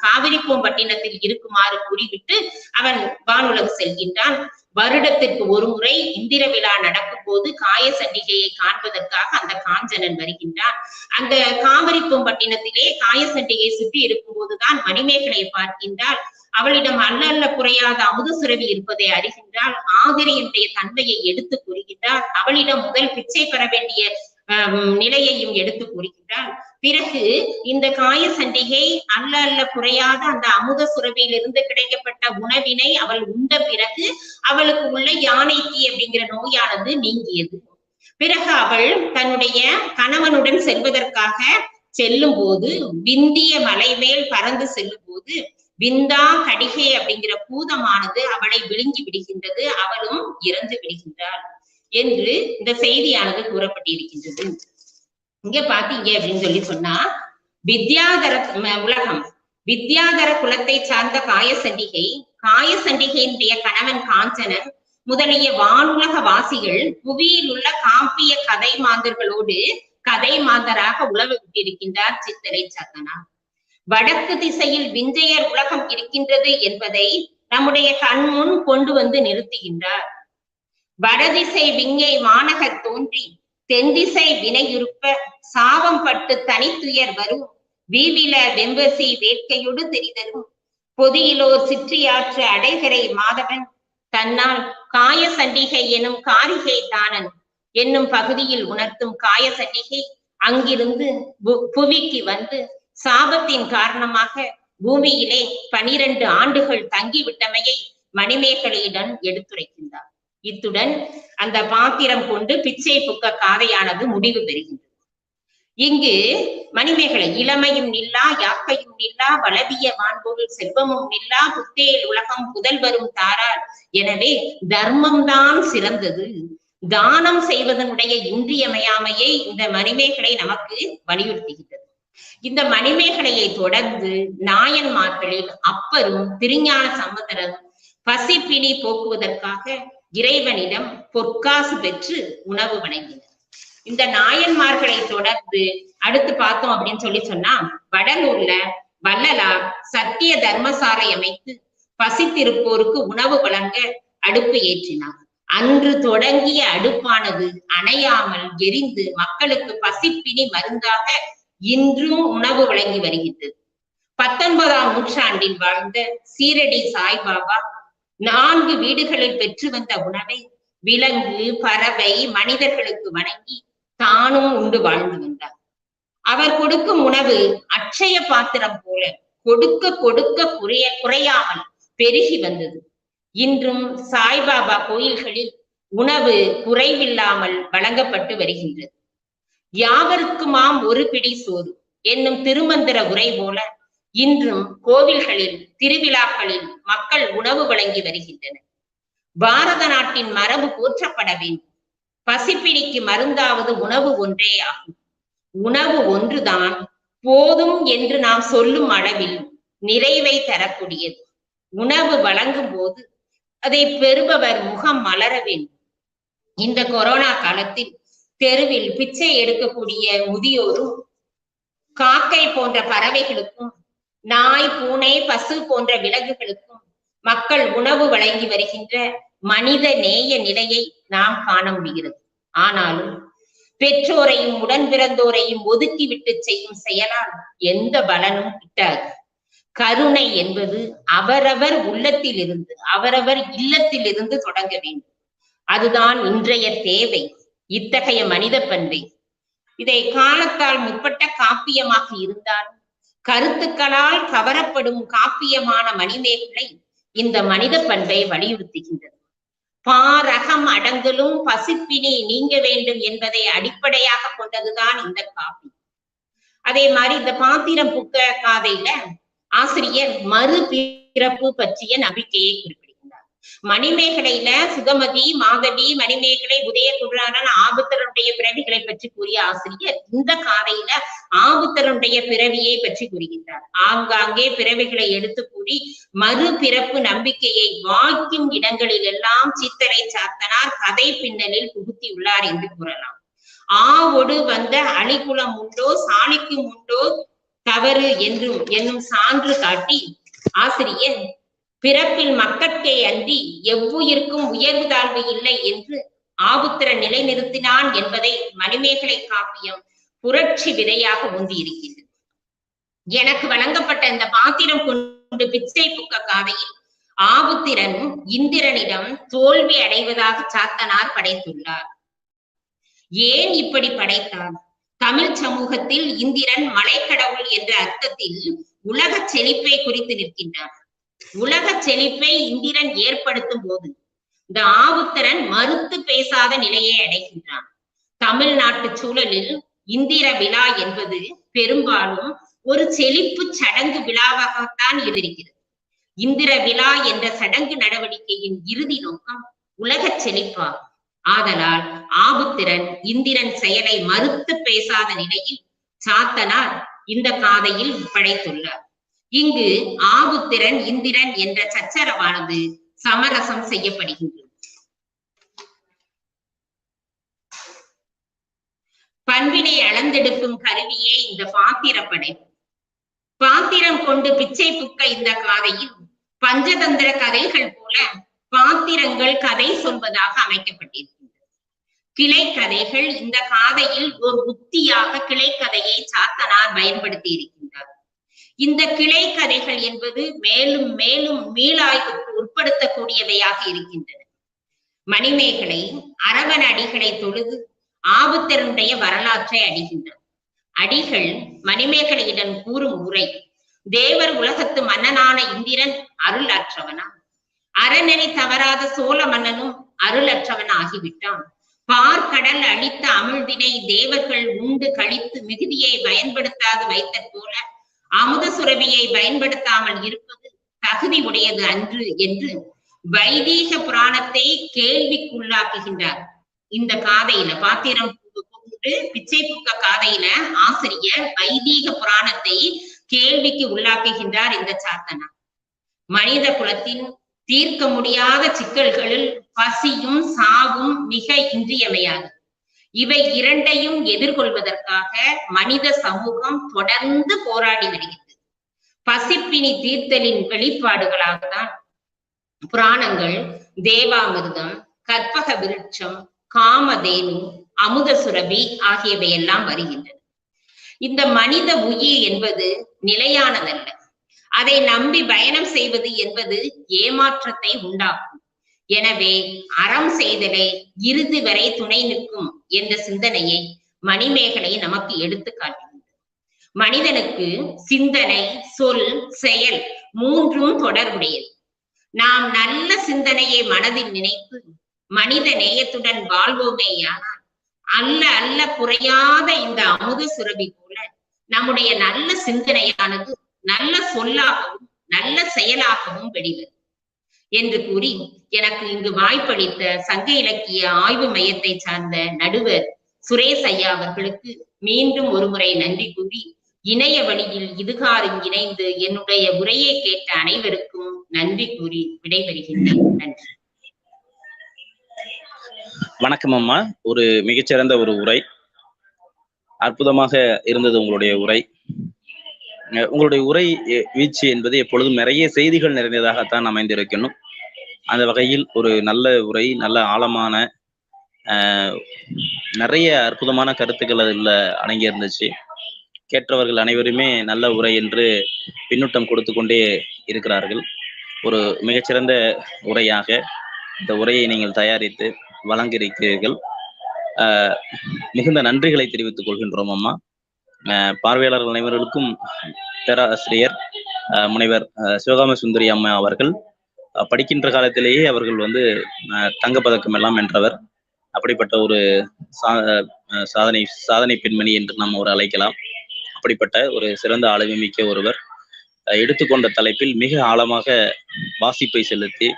காவிரிப்பூம்பட்டினத்தில் இருக்குமாறு கூறிவிட்டு அவன் வானுலகு செல்கின்றான். வருடத்திற்கு ஒரு முறை இந்திர விழா நடக்கும் போது காயசண்டிகையை காண்பதற்காக அந்த காஞ்சனன் வருகின்றான். அந்த காவிரிப்பூம்பட்டினத்திலே காயசண்டிகை சுற்றி இருக்கும் போதுதான் மணிமேகலை பார்க்கின்றாள். அவளிடம் அல்ல குறையாத அமுத சுரவி இருப்பதை அறிகின்றாள். ஆதிரையினுடைய தன்மையை எடுத்து கூறுகின்றாள். அவளிடம் முதல் பிச்சை பெற வேண்டிய நிலையையும் எடுத்து கூறுகின்றாள். பிறகு இந்த காயசண்டிகை அல்ல குறையாத அந்த அமுத சுரவியிலிருந்து கிடைக்கப்பட்ட உணவினை அவள் உண்ட பிறகு அவளுக்கு உள்ள யானை தீ அப்படிங்கிற நோயானது நீங்கியது. பிறகு அவள் தன்னுடைய கணவனுடன் செல்வதற்காக செல்லும் போது விந்திய மலை மேல் பறந்து செல்லும் போது விந்தா கடிகை அப்படிங்கிற பூதமானது அவளை விழுங்கி விடுகின்றது. அவளும் இறந்து விடுகின்றாள் என்று இந்த செய்தியானது கூறப்பட்டிருக்கின்றது. இங்க பாத்தீங்க அப்படின்னு சொல்லி சொன்னா, வித்யாதர உலகம் வித்யாதர குலத்தை சார்ந்த காயசண்டிகையினுடைய கணவன் காஞ்சனன் முதலிய வானுலக வாசிகள் புவியில் உள்ள காப்பிய கதை மாந்தர்களோடு கதை மாந்தராக உலவு விட்டிருக்கின்றார் சித்தரை சாத்தனார். வடக்கு திசையில் விஞ்சையர் உலகம் இருக்கின்றது என்பதை நம்முடைய கண்முன் கொண்டு நிறுத்துகின்றார். வடதிசை விங்கை மாநகர் தோன்றி தென்திசை வினையுறுப்ப சாவம் பட்டு தனித்துயர் வரும் வீவில வெம்பசி வேட்கையோடு தெரிதரும் பொதியிலோர் சிற்றியாற்று அடைகரை மாதவன் தன்னால் காய சண்டிகை எனும் காரிகை தானன் என்னும் பகுதியில் உணர்த்தும் காய சண்டிகை அங்கிருந்து புவிக்கு வந்து சாபத்தின் காரணமாக பூமியிலே 12 ஆண்டுகள் தங்கிவிட்டமையை மணிமேகலையுடன் எடுத்துரைக்கின்றார். இத்துடன் அந்த பாத்திரம் கொண்டு பிச்சை புக்க காதையானது முடிவு பெறுகின்றது. இங்கு மணிமேகலை இளமையும் நில்லா யாக்கையும் நில்லா வளவிய வான்பொருள் செல்வமும் நில்லா புத்தேல் உலகம் புதல்வரும் தாரார். எனவே தர்மம்தான் சிறந்தது, தானம் செய்வதனுடைய இன்றியமையாமையை இந்த மணிமேகலை நமக்கு வலியுறுத்துகின்றது. இந்த மணிமேகலையை தொடர்ந்து நாயன்மார்களில் அப்பரும் திருஞான சம்பந்தரும் பசிப்பிணி போக்குவதற்காக இறைவனிடம் பொற்காசு பெற்று உணவு வழங்கினர். இந்த நாயன்மார்களை தொடர்ந்து அடுத்து பார்த்தோம் அப்படின்னு சொன்னா வடலூர்ல வள்ளலார் சத்திய தர்மசாலை அமைத்து பசித்திருப்போருக்கு உணவு வழங்க அடுப்பு ஏற்றினார். அன்று தொடங்கிய அடுப்பானது அணையாமல் எரிந்து மக்களுக்கு பசிப்பிணி மருந்தாக இன்றும் உணவு வழங்கி வருகின்றது. 19ஆம் நூற்றாண்டில் வாழ்ந்த சீரடி சாய்பாபா 4 வீடுகளில் பெற்று வந்த உணவை விலங்கு, பறவை, மனிதர்களுக்கு வணங்கி தானும் உண்டு வாழ்ந்து வந்தார். அவர் கொடுக்கும் உணவு அட்சய பாத்திரம் போல கொடுக்க கொடுக்க குறையாமல் பெருகி வந்தது. இன்றும் சாய்பாபா கோயில்களில் உணவு குறைவில்லாமல் வழங்கப்பட்டு வருகின்றது. யாவருக்குமாம் ஒரு பிடி சோறு என்னும் திருமந்திர உரை போல இன்றும் கோவில்களில் திருவிழாக்களில் மக்கள் உணவு வழங்கி வருகின்றனர். பாரத நாட்டின் மரபு போற்றப்பட வேண்டும். பசிப்பிணிக்கு மருந்தாவது உணவு ஒன்றே ஆகும். உணவு ஒன்றுதான் போதும் என்று நாம் சொல்லும் அளவில் நிறைவை தரக்கூடியது. உணவு வழங்கும் போது அதை பெறுபவர் முகம் மலர வேண்டும். இந்த கொரோனா காலத்தில் தெருவில் பிச்சை எடுக்கக்கூடிய முதியோரும் காக்கை போன்ற பறவைகளுக்கும் நாய், பூனை, பசு போன்ற விலங்குகளுக்கும் மக்கள் உணவு வழங்கி வருகின்ற மனித நேய நிலையை நாம் காண முடிகிறது. ஆனாலும் பெற்றோரையும் உடன் பிறந்தோரையும் ஒதுக்கிவிட்டு செய்யும் செயலால் எந்த பலனும் கிட்டாது. கருணை என்பது அவரவர் உள்ளத்தில் இருந்து அவரவர் இல்லத்தில் இருந்து தொடங்க வேண்டும். அதுதான் இன்றைய தேவை. இத்தகைய மனித பண்பை இதை காலத்தால் முற்பட்ட காப்பியமாக இருந்தாலும் கருத்துக்களால் கவரப்படும் காப்பியமான மணிமேகலை இந்த மனித பண்பை வலியுறுத்துகின்றது. பாரகம் அடங்கலும் பசிப்பினி நீங்க வேண்டும் என்பதை அடிப்படையாக கொண்டதுதான் இந்த காப்பி. அதே மாதிரி இந்த பாத்திரம் புக்க காதையில ஆசிரியர் மறுபிறப்பு பற்றிய நம்பிக்கையை குறிப்பிடுகின்றார். மணிமேகலையில சுகமதி, மாதவி, மணிமேகலை, உதயகுமாரன், ஆபுத்தரனுடைய பிறவிகளை பற்றி கூறிய ஆசிரியர் இந்த காதையில ஆபுத்தரனுடைய பிறவியை பற்றி கூறுகின்றார். ஆங்காங்கே பிறவிகளை எடுத்து கூறி மறுபிறப்பு நம்பிக்கையை வாய்க்கும் இடங்களில் எல்லாம் சித்தரை சாத்தனார் கதை பின்னலில் புகுத்தியுள்ளார் என்று கூறலாம். ஆவொடு வந்த அழிகுலம் உண்டோ சாணிக்கும் உண்டோ தவறு என்னும் சான்று காட்டி ஆசிரியர் பிறப்பில் மக்கட்கே அன்றி எவ்வுயிருக்கும் உயர்வு தாழ்வு இல்லை என்று ஆபுத்திரன் நிலைநிறுத்தினான் என்பதை மணிமேகலை காப்பியம் புரட்சி விதையாக ஊந்தி இருக்கின்றது. எனக்கு வழங்கப்பட்ட இந்த பாத்திரம் கொண்டு பிச்சை புக்க காதையில் ஆபுத்திரன் இந்திரனிடம் தோல்வி அடைவதாக சாத்தனார் படைத்துள்ளார். ஏன் இப்படி படைத்தார்? தமிழ் சமூகத்தில் இந்திரன் மலைக்கடவுள் என்ற அர்த்தத்தில் உலக செழிப்பை குறித்து நிற்கின்றார். உலக செழிப்பை இந்திரன் ஏற்படுத்தும் போது இந்த ஆபுத்திரன் மறுத்து பேசாத நிலையை அடைகின்றான். தமிழ்நாட்டு சூழலில் இந்திர விழா என்பது பெரும்பாலும் ஒரு செழிப்பு சடங்கு விழாவாகத்தான் இருக்கிறது. இந்திர விழா என்ற சடங்கு நடவடிக்கையின் இறுதி நோக்கம் உலக செழிப்பாகும். ஆதலால் ஆபுத்திரன் இந்திரன் செயலை மறுத்து பேசாத நிலையில் சாத்தனார் இந்த காதையில் படைத்துள்ளார். இங்கு ஆபுத்திரன் இந்திரன் என்ற சச்சரவானது சமரசம் செய்யப்படுகின்றது. பண்பினை அளந்தெடுக்கும் கருவியே இந்த பாத்திர படைப்பு. பாத்திரம் கொண்டு பிச்சை புக்க இந்த காதையில் பஞ்சதந்திர கதைகள் போல பாத்திரங்கள் கதை சொல்வதாக அமைக்கப்பட்டிருக்கின்றது. கிளை கதைகள் இந்த காதையில் ஒரு உத்தியாக கிளை கதையை சாத்தனார் பயன்படுத்தி இருக்கின்றார். இந்த கிளை கதைகள் என்பது மேலும் மேலும் மீளாய்வுக்கு உட்படுத்தக்கூடியவையாக இருக்கின்றன. மணிமேகலை அரவண அடிகளை தொழுது ஆபுத்தருடைய வரலாற்றை அடிகின்றன. அடிகள் மணிமேகலையிடம் கூறும் உரை: தேவர் உலகத்து மன்னனான இந்திரன் அருள் அற்றவனா, அறநெறி தவறாத சோழ மன்னனும் அருள் அற்றவன் ஆகிவிட்டான். பார்க்கடல் அளித்த அமிழ்தினை தேவர்கள் உண்டு கழித்து மிகுதியை பயன்படுத்தாது வைத்த போல அமுத சுரபியை பயன்படுத்தாமல் இருப்பது தகுதி உடையது அன்று என்று வைதீக புராணத்தை கேள்விக்குள்ளாக்குகின்றார். இந்த காதையில பாத்திரம் பிச்சை புக்க காதையில ஆசிரியர் வைதீக புராணத்தை கேள்விக்கு உள்ளாக்குகின்றார் இந்த சாத்தனார். மனித குலத்தின் தீர்க்க முடியாத சிக்கல்களில் பசியும் சாவும் மிக இன்றியமையாது. இவை இரண்டையும் எதிர்கொள்வதற்காக மனித சமூகம் தொடர்ந்து போராடி வருகிறது. பசிப்பினி தீர்த்தலின் வெளிப்பாடுகளாகத்தான் புராணங்கள் தேவாமிர்தம், கற்பக விருட்சம், காமதேனு, அமுத சுரபி ஆகியவையெல்லாம் வருகின்றன. இந்த மனித உயிர் என்பது நிலையானதல்ல. அதை நம்பி பயணம் செய்வது என்பது ஏமாற்றத்தை உண்டாக்கும். எனவே அறம் செய்தலே இறுதி வரை துணை நிற்கும் என்ற சிந்தனையை மணிமேகலை நமக்கு எடுத்து காட்டுகிறது. மனிதனுக்கு சிந்தனை, சொல், செயல் மூன்றும் தொடர்புடையது. நாம் நல்ல சிந்தனையை மனதில் நினைத்து மனித நேயத்துடன் வாழ்வோமேயானால் அல்ல அல்ல குறையாத இந்த அமுத சுரபி போல நம்முடைய நல்ல சிந்தனையானது நல்ல சொல்லாகவும் நல்ல செயலாகவும் வெளிவரும் என்று கூறி எனக்கு இங்கு வாய்ப்பளித்த சங்க இலக்கிய ஆய்வு மையத்தை சார்ந்த நடுவர் சுரேஷ் ஐயா அவர்களுக்கு மீண்டும் ஒருமுறை நன்றி கூறி, இணைய வழியில் இதுகாரும் இணைந்து என்னுடைய உரையை கேட்ட அனைவருக்கும் நன்றி கூறி விடைபெறுகின்றேன். நன்றி. வணக்கம் அம்மா. ஒரு மிகச்சிறந்த ஒரு உரை, அற்புதமாக இருந்தது உங்களுடைய உரை. உங்களுடைய உரை வீச்சு என்பது எப்பொழுதும் நிறைய செய்திகள் நிறைந்ததாகத்தான் அமைந்திருக்கணும். அந்த வகையில் ஒரு நல்ல உரை, நல்ல ஆழமான நிறைய அற்புதமான கருத்துக்கள் அதில் அடங்கி இருந்துச்சு. கேட்டவர்கள் அனைவருமே நல்ல உரை என்று பின்னூட்டம் கொடுத்து கொண்டே இருக்கிறார்கள். ஒரு மிகச்சிறந்த உரையாக இந்த உரையை நீங்கள் தயாரித்து வழங்கியிருக்கிறீர்கள். மிகுந்த நன்றிகளை தெரிவித்துக் கொள்கின்றோம் அம்மா. பார்வையாளர்கள் அனைவர்களுக்கும் பேராசிரியர் முனைவர் சிவகாம சுந்தரி அம்மா அவர்கள் படிக்கின்ற காலத்திலேயே அவர்கள் தங்கப்பதக்கம் எல்லாம் வென்றவர். அப்படிப்பட்ட ஒரு சாதனை பெண்மணி என்று நாம் ஒரு அழைக்கலாம். அப்படிப்பட்ட ஒரு சிறந்த ஆளுமை மிக்க ஒருவர் எடுத்துக்கொண்ட தலைப்பில் மிக ஆழமாக வாசிப்பை செலுத்தி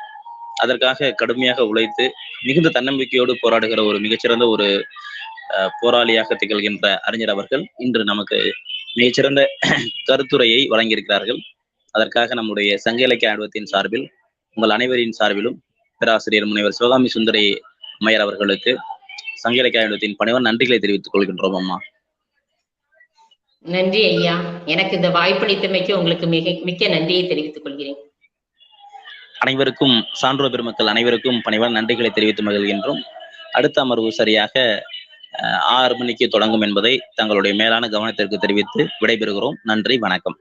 அதற்காக கடுமையாக உழைத்து மிகுந்த தன்னம்பிக்கையோடு போராடுகிற ஒரு மிகச்சிறந்த ஒரு போராளியாக திகழ்கின்ற அறிஞர் அவர்கள் இன்று நமக்கு மிகச்சிறந்த கருத்துரையை வழங்கியிருக்கிறார்கள். அதற்காக நம்முடைய சங்க இலக்கிய ஆர்வத்தின் சார்பில் உங்கள் அனைவரின் சார்பிலும் பேராசிரியர் முனைவர் சிவகாமி சுந்தரி அம்மையார் அவர்களுக்கு சங்க இலக்கிய ஆர்வத்தின் பணிவர் நன்றிகளை தெரிவித்துக் கொள்கின்றோம் அம்மா. நன்றி ஐயா. எனக்கு இந்த வாய்ப்பளித்தமைக்கு உங்களுக்கு மிக்க நன்றியை தெரிவித்துக் கொள்கிறேன். அனைவருக்கும் சான்றோர் பெருமக்கள் அனைவருக்கும் பணிவான நன்றிகளை தெரிவித்து மகிழ்கின்றோம். அடுத்த அமர்வு சரியாக 6 மணிக்கு தொடங்கும் என்பதை தங்களுடைய மேலான கவனத்திற்கு தெரிவித்து விடைபெறுகிறோம். நன்றி, வணக்கம்.